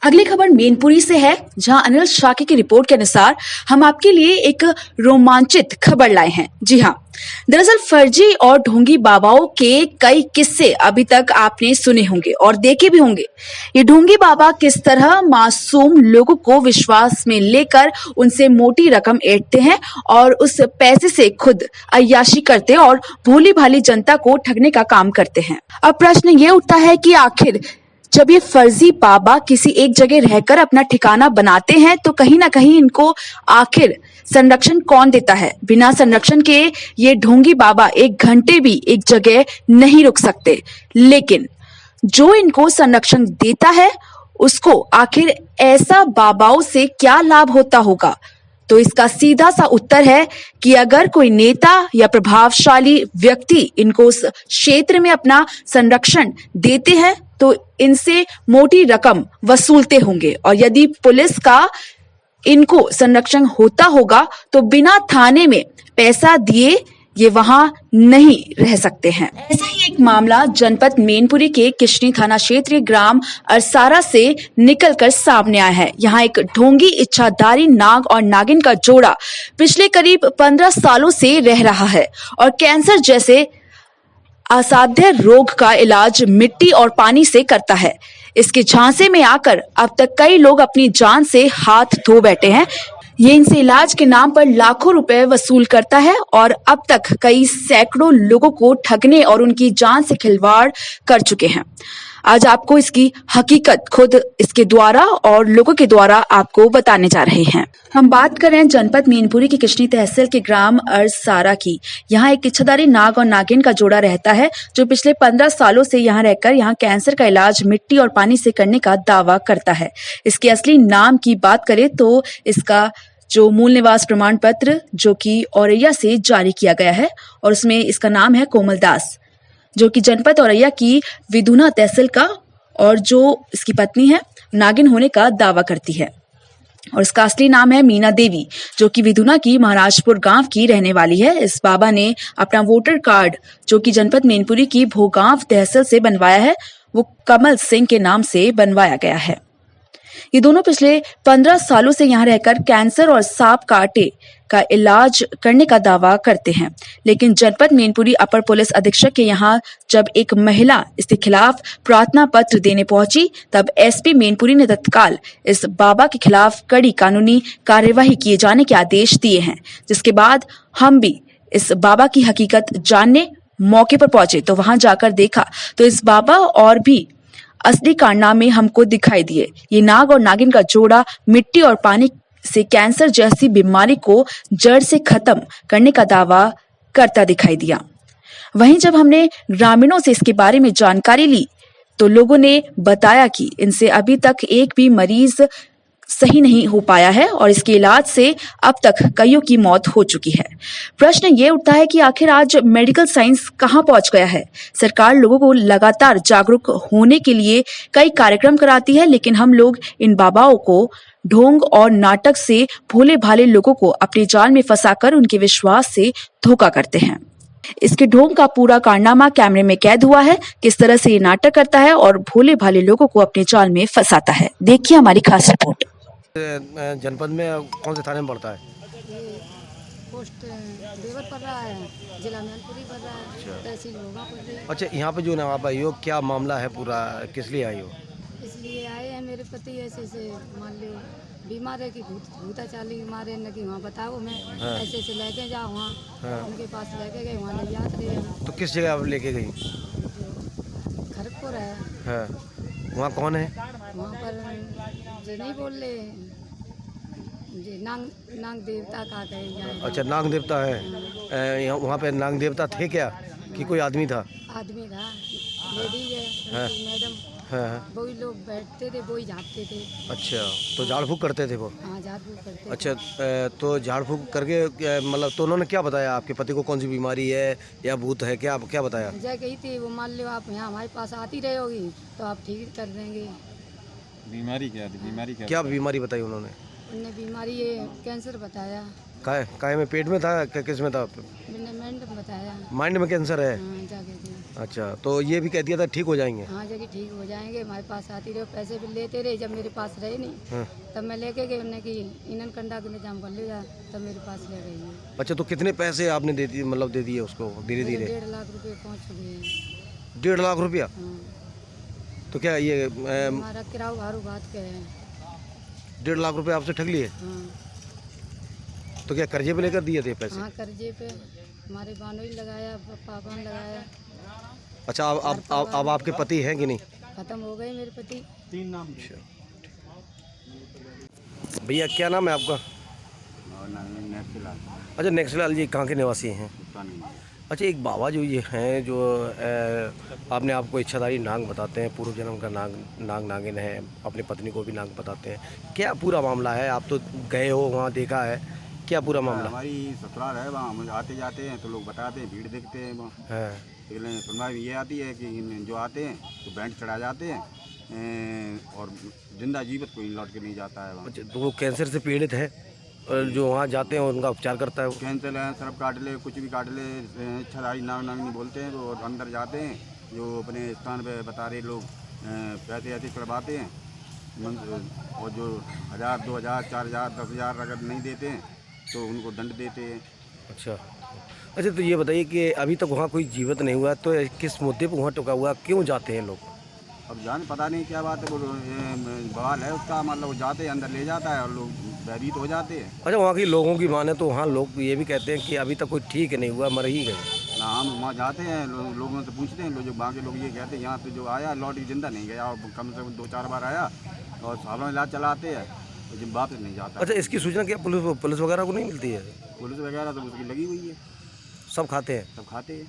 अगली खबर मैनपुरी से है, जहां अनिल शाकी की रिपोर्ट के अनुसार हम आपके लिए एक रोमांचित खबर लाए हैं। जी हां, दरअसल फर्जी और ढोंगी बाबाओं के कई किस्से अभी तक आपने सुने होंगे और देखे भी होंगे। ये ढोंगी बाबा किस तरह मासूम लोगों को विश्वास में लेकर उनसे मोटी रकम ऐंठते हैं और उस पैसे से खुद अय्याशी करते हैं और भोली भाली जनता को ठगने का काम करते हैं। अब प्रश्न ये उठता है कि आखिर जब ये फर्जी बाबा किसी एक जगह रहकर अपना ठिकाना बनाते हैं तो कहीं ना कहीं इनको आखिर संरक्षण कौन देता है? बिना संरक्षण के ये ढोंगी बाबा एक घंटे भी एक जगह नहीं रुक सकते, लेकिन जो इनको संरक्षण देता है उसको आखिर ऐसा बाबाओं से क्या लाभ होता होगा? तो इसका सीधा सा उत्तर है कि अगर कोई नेता या प्रभावशाली व्यक्ति इनको उस क्षेत्र में अपना संरक्षण देते हैं तो इनसे मोटी रकम वसूलते होंगे, और यदि पुलिस का इनको संरक्षण होता होगा तो बिना थाने में पैसा दिए ये वहां नहीं रह सकते हैं। ऐसा ही एक मामला जनपद मैनपुरी के किशनी थाना क्षेत्र ग्राम अरसारा से निकलकर सामने आया है। यहाँ एक ढोंगी इच्छाधारी नाग और नागिन का जोड़ा पिछले करीब 15 सालों से रह रहा है और कैंसर जैसे असाध्य रोग का इलाज मिट्टी और पानी से करता है। इसके झांसे में आकर अब तक कई लोग अपनी जान से हाथ धो बैठे हैं। ये इनसे इलाज के नाम पर लाखों रुपए वसूल करता है और अब तक कई सैकड़ों लोगों को ठगने और उनकी जान से खिलवाड़ कर चुके हैं। आज आपको इसकी हकीकत खुद इसके द्वारा और लोगों के द्वारा आपको बताने जा रहे हैं। हम बात कर रहे हैं जनपद मैनपुरी की किशनी तहसील के ग्राम अरसारा की। यहाँ एक इच्छाधारी नाग और नागिन का जोड़ा रहता है जो पिछले 15 सालों से यहाँ रहकर यहाँ कैंसर का इलाज मिट्टी और पानी से करने का दावा करता है। इसके असली नाम की बात करें तो इसका जो मूल निवास प्रमाण पत्र जो कि औरैया से जारी किया गया है और उसमें इसका नाम है कोमल दास, जो कि जनपद औरैया की विधुना तहसील का, और जो इसकी पत्नी है नागिन होने का दावा करती है। और इसका असली नाम है मीना देवी, जो कि विधुना की महाराजपुर गांव की रहने वाली है। इस बाबा ने अपना वोटर कार्ड जो कि जनपद मैनपुरी की भोगांव तहसील से बनवाया है वो कमल सिंह के नाम से बनवाया गया है। ये दोनों पिछले 15 सालों से यहाँ रहकर कैंसर और सांप काटे का इलाज करने का दावा करते हैं, लेकिन जनपद मैनपुरी अपर पुलिस अधीक्षक के यहाँ जब एक महिला इसके खिलाफ प्रार्थना पत्र देने पहुंची तब एसपी मैनपुरी ने तत्काल इस बाबा के खिलाफ कड़ी कानूनी कार्यवाही किए जाने के आदेश दिए हैं। जिसके बाद हम भी इस बाबा की हकीकत जानने मौके पर पहुंचे तो वहां जाकर देखा तो इस बाबा और भी असली कारनामे हमको दिखाई दिए। ये नाग और नागिन का जोड़ा मिट्टी और पानी से कैंसर जैसी बीमारी को जड़ से खत्म करने का दावा करता दिखाई दिया। वहीं जब हमने ग्रामीणों से इसके बारे में जानकारी ली तो लोगों ने बताया कि इनसे अभी तक एक भी मरीज सही नहीं हो पाया है और इसके इलाज से अब तक कईयों की मौत हो चुकी है। प्रश्न ये उठता है कि आखिर आज मेडिकल साइंस कहां पहुंच गया है? सरकार लोगों को लगातार जागरूक होने के लिए कई कार्यक्रम कराती है, लेकिन हम लोग इन बाबाओं को ढोंग और नाटक से भोले भाले लोगों को अपने जाल में फंसाकर उनके विश्वास से धोखा करते हैं। इसके ढोंग का पूरा कारनामा कैमरे में कैद हुआ है, किस तरह से ये नाटक करता है और भोले भाले लोगों को अपने जाल में फंसाता है। देखिए हमारी खास रिपोर्ट। जनपद में कौन से थाने में पड़ता है? पोस्ट देवर पड़ रहा है, जिला मैनपुरी पड़ रहा है, तहसील भोगा पड़ रही है। अच्छा, यहाँ पे जो आप आई हो, क्या मामला है पूरा, किस लिए आई हो? इसलिए आए हैं, मेरे पति ऐसे मान लो बीमार है कि भूता चाली मारे न कि वहाँ बताओ मैं ऐसे लेके जाओ वहाँ उनके पास लेके गए, वहाँ ले जाते हैं। तो किस जगह आप लेके गई? खड़गपुर है। वहाँ कौन है? वहाँ पर जो नहीं बोल रहे जी नाग देवता का कहे। अच्छा, नाग देवता है। वहाँ पे नाग देवता थे क्या कि कोई आदमी था? आदमी था, लेडीज है, मैडम। वही लोग बैठते थे, वही झाँकते थे। अच्छा, तो झाड़ फूक करते थे वो? हाँ, झाड़ फूक करते। अच्छा, तो झाड़ फूक करके मतलब तो उन्होंने क्या बताया आपके पति को? कौन सी बीमारी है या भूत है, क्या बताया? जय कही थी वो, मान लो आप यहाँ हमारे पास आती रहोगी तो आप ठीक कर देंगे। बीमारी क्या थी? क्या बीमारी बताई उन्होंने? उनने बीमारी ये कैंसर बताया। काय में, पेट में था, किस में था? मैंने माइंड में बताया। माइंड में कैंसर है? हाँ, जाके अच्छा, तो ये भी कह दिया था ठीक हो जाएंगे। हाँ जगह ठीक हो जाएंगे, हमारे पास आती रहे, पैसे भी लेते रहे। जब मेरे पास रहे नहीं हाँ। तब मैं लेके गई, उन्हें कि इन्हन कंडा के निजाम कर ले जा, तब मेरे पास ले गई है। अच्छा, तो कितने पैसे आपने दे दिए, मतलब दे दिए उसको धीरे मेरे धीरे? 1.5 लाख रुपए पहुँच चुके हैं। 1.5 लाख रुपया? हाँ, तो क्या ये हमारा किराया भारू बात के है। 1.5 लाख रुपए आपसे ठग लिए? हाँ तो क्या कर्जे पे लेकर दिए थे पैसे? हाँ, कर्जे पे हमारे बानोई लगाया, पापा ने लगाया। अच्छा, अब आपके पति हैं कि नहीं? खत्म हो गए मेरे पति। 3 नाम। भैया क्या नाम है आपका? अच्छा, नेक्सलाल जी कहाँ के निवासी हैं? अच्छा, एक बाबा जो ये हैं जो आपने आपको इच्छाधारी नाग बताते हैं, पूर्व जन्म का नाग नागिन है, अपनी पत्नी को भी नाग बताते हैं, क्या पूरा मामला है? आप तो गए हो वहाँ, देखा है, क्या पूरा मामला? हमारी ससुराल है, वहाँ हम आते जाते हैं तो लोग बताते हैं, भीड़ देखते हैं वहाँ। है पहले सुनवाई ये आती है कि जो आते हैं तो बैंड चढ़ा जाते हैं और जिंदा जीवित कोई लौट के नहीं जाता है वहाँ। अच्छा, तो वो कैंसर से पीड़ित है और जो वहाँ जाते हैं उनका उपचार करता है वो? कैंसर है, सर्फ काट ले, कुछ भी काट ले, इच्छाधारी नाग नागिनी बोलते हैं तो अंदर जाते हैं। जो अपने स्थान पे बता रहे लोग पैसे ऐसे चढ़वाते हैं और जो 1000, 2000, 4000, 10,000 अगर नहीं देते हैं तो उनको दंड देते हैं। अच्छा अच्छा, तो ये बताइए कि अभी तक वहाँ कोई जीवित नहीं हुआ, तो किस मुद्दे पर वहाँ टुका हुआ, क्यों जाते हैं लोग? अब जाने पता नहीं क्या बात है, वो बवाल है उसका, मतलब वो जाते हैं, अंदर ले जाता है और लोग भयभीत हो जाते हैं। अच्छा, वहाँ की लोगों की माने तो वहाँ लोग ये भी कहते हैं कि अभी तक कोई ठीक नहीं हुआ, मर ही गए। ना हम वहाँ जाते हैं, लोगों से पूछते हैं, जो बाकी लोग ये कहते हैं यहाँ पे जो आया लौट के जिंदा नहीं गया, और कम से कम 2-4 बार आया और सालों इलाज चलाते हैं तो जब वापस नहीं जाता। अच्छा, इसकी सूचना क्या पुलिस वगैरह को नहीं मिलती है? पुलिस वगैरह तो उसकी लगी हुई है, सब खाते हैं? सब खाते हैं।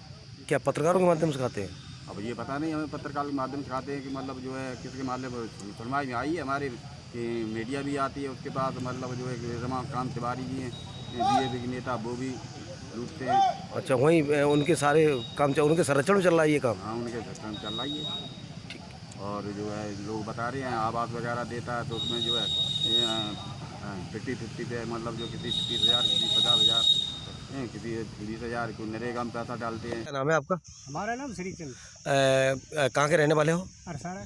क्या पत्रकारों के माध्यम से खाते हैं? अब ये पता नहीं, हमें पत्रकार के माध्यम से खाते हैं कि मतलब जो है किसके माध्यम सुनवाई में आई है हमारे कि मीडिया भी आती है उसके पास, मतलब जो है रमाकांत तिवारी जी हैं बीजेपी के नेता, वो भी रूठते हैं। अच्छा, वहीं उनके सारे काम उनके संरक्षण में चल रहा है ये काम? हाँ, उनके संरक्षण चल रही है। ठीक। और जो है लोग बता रहे हैं आवास वगैरह देता है तो उसमें जो है 50-50 पे, मतलब जो किसी 30,000, किसी 50,000, किसी 20,000 को नरेगा में पैसा डालते हैं। क्या नाम है आपका? हमारा नाम श्रीचंद कहाँ के रहने वाले हो? अरसारा।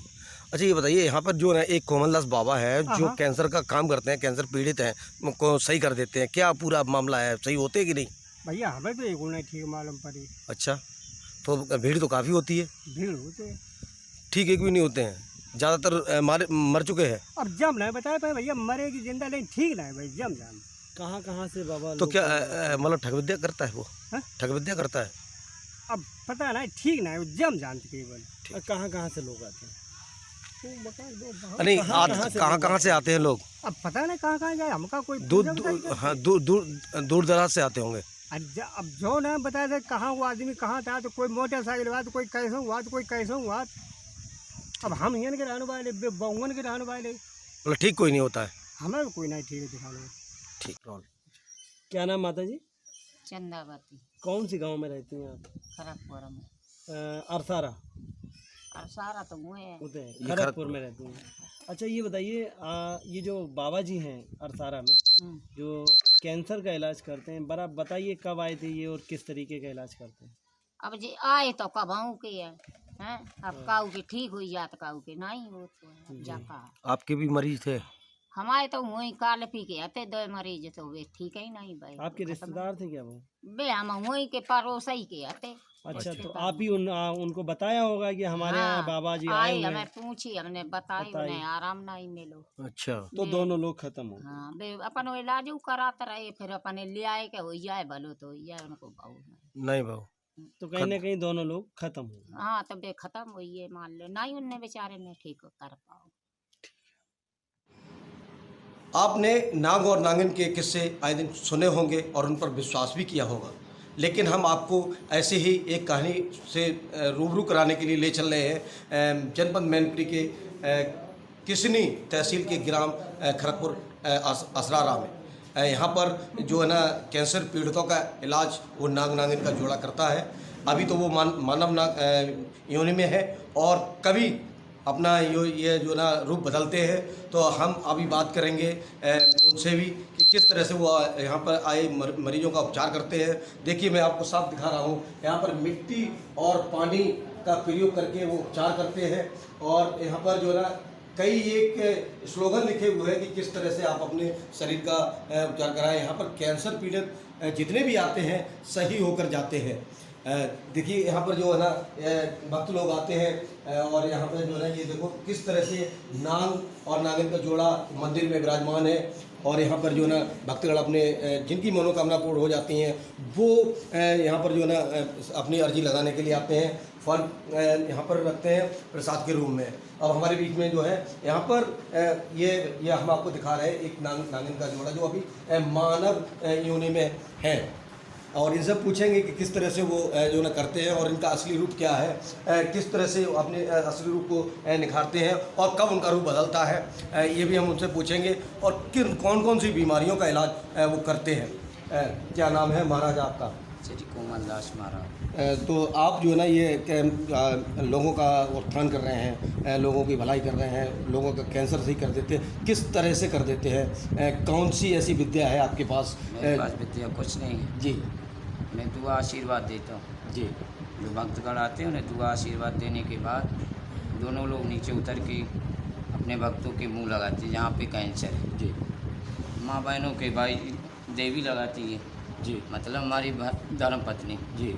अच्छा, ये बताइए, यहाँ पर जो है एक कोमलदास बाबा है जो कैंसर का काम करते हैं, कैंसर पीड़ित हैं, उनको सही कर देते हैं, क्या पूरा मामला है, सही होते कि नहीं? भैया हमें तो एक नहीं ठीक मालूम पड़ी। अच्छा, तो भीड़ तो काफ़ी होती है? भीड़ होते ठीक एक भी नहीं होते हैं, ज़्यादातर मर चुके हैं। अब जम नहीं बताए पाए भैया, मरेगी जिंदा नहीं, ठीक नहीं भाई, जम जाम। कहाँ से बाबा? तो क्या मतलब ठग विद्या करता है वो? हाँ? ठग विद्या करता है? अब पता नहीं, ठीक नहीं, जम जान केवल। कहाँ से लोग आते हैं? नहीं, कहाँ से आते हैं लोग? अब पता नहीं कहाँ जाए, हमका कोई दूर दराज से आते होंगे। अब जो ना बताया था कहाँ वो आदमी कहाँ था, तो कोई मोटरसाइकिल हुआ, तो कोई कैसे हुआ, तो कोई कैसे हुआ। अब हम यहाँ के रहने वाले, बहुवन के रहने वाले, मतलब ठीक कोई नहीं होता है? हमें कोई नहीं ठीक है दिखाने। ठीक। क्या नाम माता जी? चंदावती। कौन सी गांव में रहती हैं आप? खड़गपुर में। अरसारा? अरसारा तो मुँह है। होते हैं, खड़गपुर में रहती हैं। अच्छा, ये बताइए, ये जो बाबा जी हैं अरसारा में जो कैंसर का इलाज करते हैं, बड़ा बताइए कब आए थे ये और किस तरीके का इलाज करते हैं? अब जी आए तो कबाऊ के हैं, अब काऊ के ठीक हुई जात, काऊ के नहीं हो तो जाका। आपके भी मरीज थे? हमारे तो वही काल पी के आते 2 मरीज, तो वे ठीक ही नहीं भाई। आपके रिश्तेदार थे क्या वो? बे हम वही के पड़ोसी के आते। अच्छा, तो आप ही उनको बताया होगा कि हमारे यहाँ बाबा जी आए हुए हैं? हमें पूछी, हमने बताई, उन्हें आराम नहीं मिलो। अच्छा, तो दोनों लोग खत्म हो? हाँ, बे अपन इलाज कराते रहे, फिर अपने ले आए के हो जाए भलो तो हो जाए, उनको भाव नहीं भाव। तो कहीं ना कहीं दोनों लोग खत्म हो? हाँ, तब बे खत्म हुई है, मान ले नहीं, उनने बेचारे ने ठीक कर पाओ। आपने नाग और नागिन के किस्से आए दिन सुने होंगे और उन पर विश्वास भी किया होगा, लेकिन हम आपको ऐसे ही एक कहानी से रूबरू कराने के लिए ले चल रहे हैं जनपद मैनपुरी के किसनी तहसील के ग्राम खड़गपुर असरारा में। यहाँ पर जो है ना कैंसर पीड़ितों का इलाज वो नाग नागिन का जोड़ा करता है। अभी तो वो मानव नाग योनि में है और कभी अपना ये जो ना रूप बदलते हैं। तो हम अभी बात करेंगे उनसे भी कि किस तरह से वो यहाँ पर आए मरीजों का उपचार करते हैं। देखिए, मैं आपको साफ दिखा रहा हूँ, यहाँ पर मिट्टी और पानी का प्रयोग करके वो उपचार करते हैं। और यहाँ पर जो है ना कई एक स्लोगन लिखे हुए हैं कि किस तरह से आप अपने शरीर का उपचार कराएं। यहाँ पर कैंसर पीड़ित जितने भी आते हैं सही होकर जाते हैं। देखिए यहाँ पर जो है ना भक्त लोग आते हैं और यहाँ पर जो है ना ये देखो किस तरह से नाग और नागिन का जोड़ा मंदिर में विराजमान है। और यहाँ पर जो है ना भक्तगण अपने जिनकी मनोकामना पूर्ण हो जाती हैं वो यहाँ पर जो है ना अपनी अर्जी लगाने के लिए आते हैं। फल यहाँ पर रखते हैं प्रसाद के रूप में। अब हमारे बीच में जो है यहाँ पर ये हम आपको दिखा रहे हैं एक नागिन का जोड़ा जो अभी मानव योनि में है। और इनसे पूछेंगे कि किस तरह से वो जो ना करते हैं और इनका असली रूप क्या है, किस तरह से अपने असली रूप को निखारते हैं और कब उनका रूप बदलता है, ये भी हम उनसे पूछेंगे। और किन कौन कौन सी बीमारियों का इलाज वो करते हैं। क्या नाम है महाराज आपका? श्री कोमल दास महाराज। तो आप जो है ना ये लोगों का उत्थान कर रहे हैं, लोगों की भलाई कर रहे हैं, लोगों का कैंसर सही कर देते हैं, किस तरह से कर देते हैं? कौन सी ऐसी विद्या है आपके पास? मेरे पास विद्या कुछ नहीं है जी, मैं दुआ आशीर्वाद देता हूँ। जी, जो भक्तगण आते हैं उन्हें दुआ आशीर्वाद देने के बाद दोनों लोग नीचे उतर के अपने भक्तों के मुंह लगाते हैं जहाँ पे कैंसर है। जी, माँ बहनों के भाई देवी लगाती है, जी, मतलब हमारी धर्म पत्नी, जी।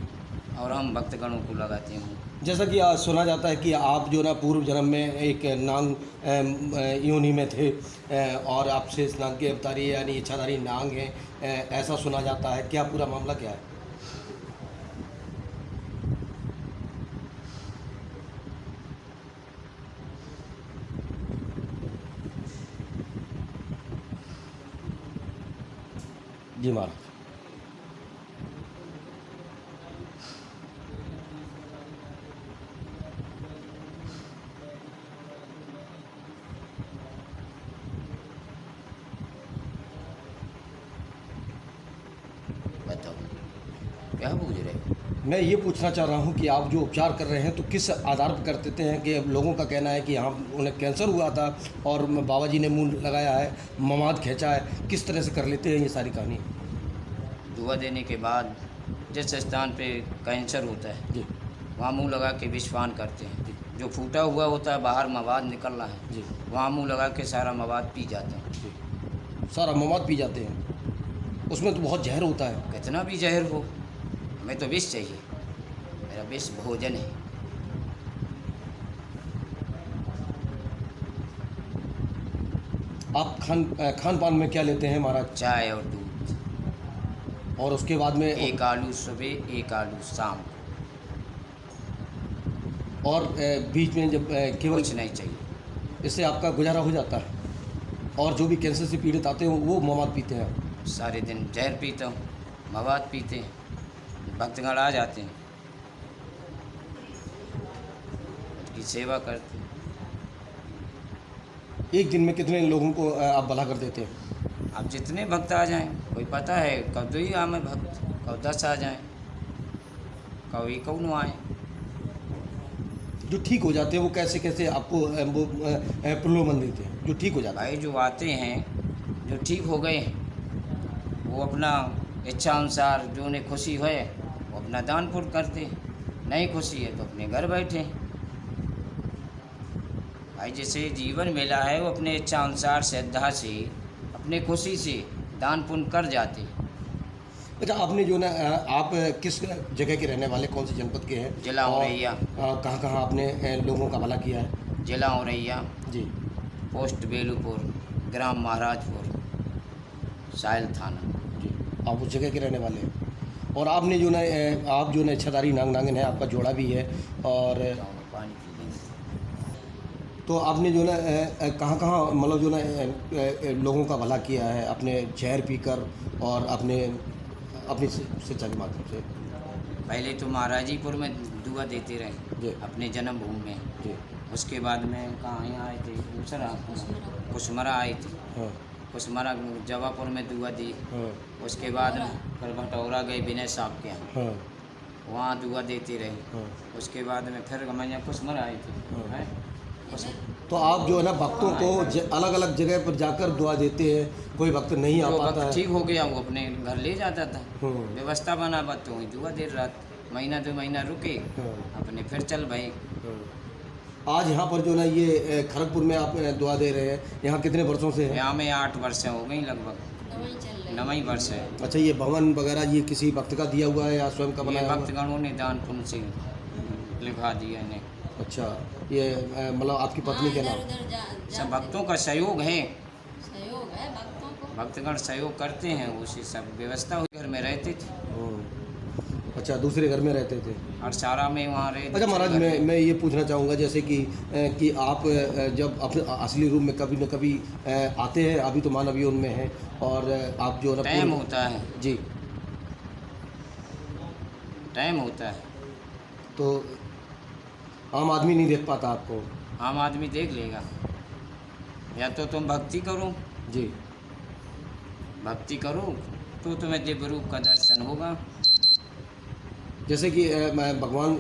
और हम भक्तगणों को लगाते हैं। जैसा कि सुना जाता है कि आप जो ना पूर्व जन्म में एक नाग योनि में थे और आपसे इस नाग के अवतारी यानी इच्छाधारी नाग हैं, ऐसा सुना जाता है। क्या पूरा मामला क्या है? जी महाराज। बताओ क्या पूछ रहे हो? मैं ये पूछना चाह रहा हूँ कि आप जो उपचार कर रहे हैं तो किस आधार पर कर देते हैं? कि लोगों का कहना है कि यहाँ उन्हें कैंसर हुआ था और बाबा जी ने मुंह लगाया है, ममाद खींचा है, किस तरह से कर लेते हैं ये सारी कहानी? दुआ देने के बाद जिस स्थान पे कैंसर होता है जी, वहाँ मुंह लगा के विषपान करते हैं। जो फूटा हुआ होता है बाहर मवाद निकल रहा है जी, वहाँ मुंह लगा के सारा मवाद पी जाते हैं। जी। सारा ममाद पी जाते हैं? उसमें तो बहुत जहर होता है। कितना भी जहर हो, हमें तो विष चाहिए। मेरा विष भोजन है। आप खान पान में क्या लेते हैं महाराज? चाय और दूध, और उसके बाद में एक आलू सुबह एक आलू शाम, और बीच में जब केवल कुछ नहीं चाहिए। इससे आपका गुजारा हो जाता है? और जो भी कैंसर से पीड़ित आते हैं वो मवाद पीते हैं? सारे दिन जहर पीता हूँ, मवाद पीते हैं, भक्तगण आ जाते हैं, उनकी सेवा करते हैं। एक दिन में कितने लोगों को आप भला कर देते हैं? अब जितने भक्त आ जाएं, कोई पता है कब 2 आए भक्त, कब 10 आ जाएं, कभी कौन आए। जो ठीक हो जाते हैं वो कैसे कैसे आपको वो प्रलोभन देते हैं जो ठीक हो जाता है? भाई जो आते हैं, जो ठीक हो गए, वो अपना इच्छा अनुसार जो उन्हें खुशी है वो अपना दान पुण्य करते, नहीं खुशी है तो अपने घर बैठे। भाई जिसे जीवन मिला है वो अपने इच्छा अनुसार श्रद्धा से अपने खुशी से दान पुण्य कर जाते। अच्छा, आपने जो ना आप किस जगह के रहने वाले, कौन से जनपद के हैं? जिला औरैया। कहाँ कहाँ आपने लोगों का भला किया है? जिला औरैया, जी, पोस्ट बेलूपुर, ग्राम महाराजपुर, साहिल थाना। जी, आप उस जगह के रहने वाले हैं। और आपने जो ना आप जो ना इच्छाधारी नागिन है, आपका जोड़ा भी है। और पानी पी लेंगे। तो आपने जो ना कहाँ कहाँ मतलब जो ना लोगों का भला किया है अपने जहर पीकर और अपनी शिक्षा के माध्यम से? पहले तो महाराजीपुर में दुआ देते जी। रहे अपने जन्मभूमि में। जी, उसके बाद में कहाँ यहाँ आए थे, दूसरा कुशमरा आए थे, हाँ, कुशमरा जवापुर में दुआ दी। हाँ, उसके बाद में फिर भटौरा गए विनय साहब के यहाँ, हाँ, वहाँ दुआ देते रहे। हाँ। उसके बाद में फिर हम यहाँ कुशमरा आए थे। हाँ। हैं? तो आप जो है ना भक्तों को अलग अलग जगह पर जाकर दुआ देते हैं, कोई भक्त नहीं आ जो पाता वक्त है? ठीक हो गया वो अपने घर ले जाता था, हम्म। व्यवस्था बना बात तो वही दुआ देर रात। महीना 2 महीना रुके, हाँ। अपने फिर चल भाई। आज यहाँ पर जो ना ये खड़गपुर में आप दुआ दे रहे हैं, यहाँ कितने वर्षों से है? यहाँ में 8 वर्ष हो गई लगभग, 9वां वर्ष है। अच्छा, ये भवन वगैरह ये किसी भक्त का दिया हुआ है या स्वयं का ये बनाया हुआ है? भक्तगणों ने दान पुण्य से लिखा दिया इन्हें। अच्छा, ये मतलब आपकी पत्नी के नाम? सब भक्तों का सहयोग है, भक्तगण सहयोग करते हैं, उसी सब व्यवस्था हुई। घर में रहते थे, अच्छा, दूसरे घर में रहते थे। और सारा में वहाँ रहते। अच्छा महाराज, मैं ये पूछना चाहूँगा जैसे कि आप जब अपने असली रूप में कभी न कभी आते हैं, अभी तो मानव यून में है, और आप जो ना टाइम होता है जी, टाइम होता है, तो आम आदमी नहीं देख पाता आपको? आम आदमी देख लेगा, या तो तुम भक्ति करो, जी, भक्ति करो तो तुम्हें दिव्य रूप का दर्शन होगा। जैसे कि भगवान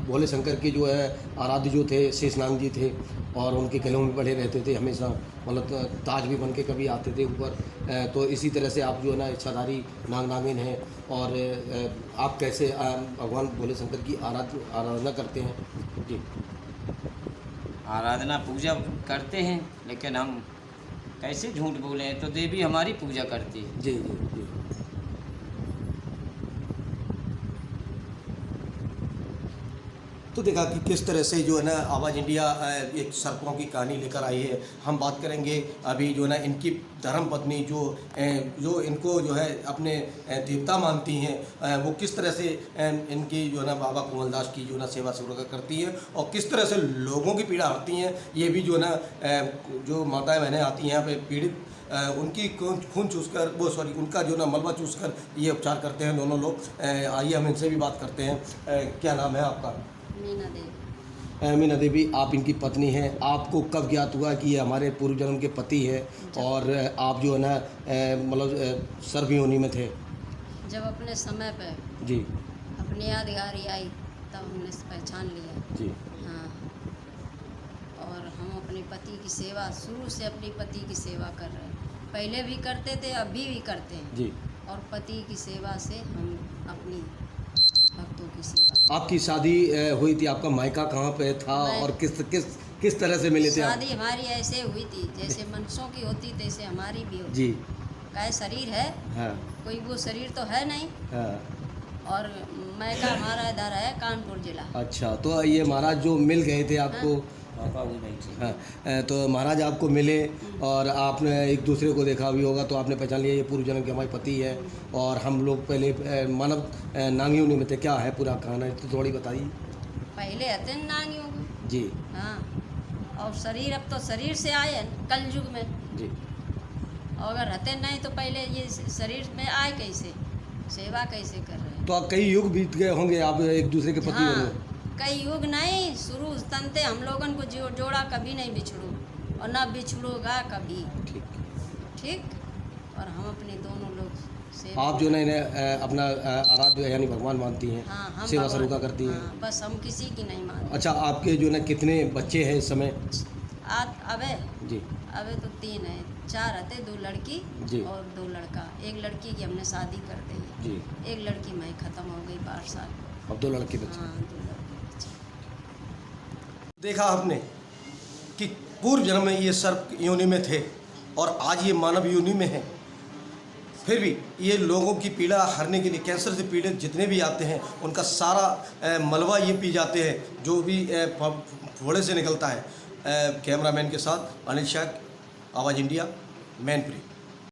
भोले शंकर के जो है आराध्य जो थे शेषनाग जी थे, और उनके गलों में पड़े रहते थे हमेशा, मतलब ताज भी बन के कभी आते थे ऊपर। तो इसी तरह से आप जो है ना इच्छाधारी नाग नागिन हैं, और आप कैसे भगवान भोले शंकर की आराधना करते हैं? जी, आराधना पूजा करते हैं, लेकिन हम कैसे झूठ बोले, तो देवी हमारी पूजा करती है। जी जी जी। तो देखा कि किस तरह से जो है ना आवाज़ इंडिया एक सर्पों की कहानी लेकर आई है। हम बात करेंगे अभी जो है ना इनकी धर्म पत्नी जो इनको जो है अपने देवता मानती हैं, वो किस तरह से इनकी जो है ना बाबा कुंवलदास की जो है ना सेवा सुरक्षा करती हैं, और किस तरह से लोगों की पीड़ा हटती हैं। ये भी जो है ना जो माताएं बहनें आती हैं यहाँ पे पीड़ित, उनकी खून चूसकर उनका जो ना मलबा चूसकर ये उपचार करते हैं दोनों लोग। आइए हम इनसे भी बात करते हैं। क्या नाम है आपका? मीना देवी, आप इनकी पत्नी हैं। आपको कब ज्ञात हुआ कि ये हमारे पूर्व जन्म के पति है, और आप जो है ना मतलब सर्व योनि में थे? जब अपने समय पे जी, अपनी यादगारी आई तब हमने पहचान लिया। जी, हाँ, और हम अपने पति की सेवा शुरू से अपने पति की सेवा कर रहे हैं, पहले भी करते थे, अभी भी करते हैं जी। और पति की सेवा से हम अपनी भक्तों की सेवा। आपकी शादी हुई थी, आपका मायका कहाँ पे था, और किस तरह से मिले थे आप? शादी हमारी ऐसे हुई थी जैसे मनुष्यों की होती तैसे हमारी भी होती। जी, क्या शरीर है, हाँ, कोई वो शरीर तो है नहीं, हाँ। और मायका हमारा इधर है कानपुर जिला। अच्छा, तो ये महाराज जो मिल गए थे आपको? हाँ, तो महाराज आपको मिले और आपने एक दूसरे को देखा भी होगा, तो आपने पहचान लिया ये पूर्व जन्म के हमारे पति है, और हम लोग पहले मानव नांगी योनि में थे। क्या है पूरा कहानी, तो थोड़ी बताइए। पहले हते नांगियों को। जी, हाँ, और शरीर अब तो शरीर से आए हैं कल युग में। जी, और अगर रहते नहीं तो पहले ये शरीर में आए कैसे, सेवा कैसे कर रहे हैं? तो आप कई युग बीत गए होंगे, आप एक दूसरे के पति हाँ, होंगे। कई युग नहीं, शुरू तनते हम लोगन को जोड़ा कभी नहीं बिछड़ू, और ना बिछड़ोगा कभी। ठीक, ठीक, और हम अपने दोनों लोग से आप जो है अपना आराध्य यानी भगवान मानती हैं, हाँ, हम सेवा भगवान- सरुका करती हैं। हाँ, बस हम किसी की नहीं मानते। अच्छा, आपके जो है कितने बच्चे हैं इस समय? अबे जी, अबे तो 3 है, 4 रहते, 2 लड़की जी। और 2 लड़का। एक लड़की की हमने शादी कर दी, जी, एक लड़की मैं ख़त्म हो गई 12 साल। अब 2 लड़के बच्चे। हाँ, 2 लड़के बच्चे। देखा आपने कि पूर्व जन्म में ये सर्प योनि में थे और आज ये मानव योनि में हैं। फिर भी ये लोगों की पीड़ा हरने के लिए, कैंसर से पीड़ित जितने भी आते हैं उनका सारा मलबा ये पी जाते हैं जो भी फोड़े से निकलता है। कैमरामैन के साथ अनिल शेख, आवाज़ इंडिया, मैनपुरी।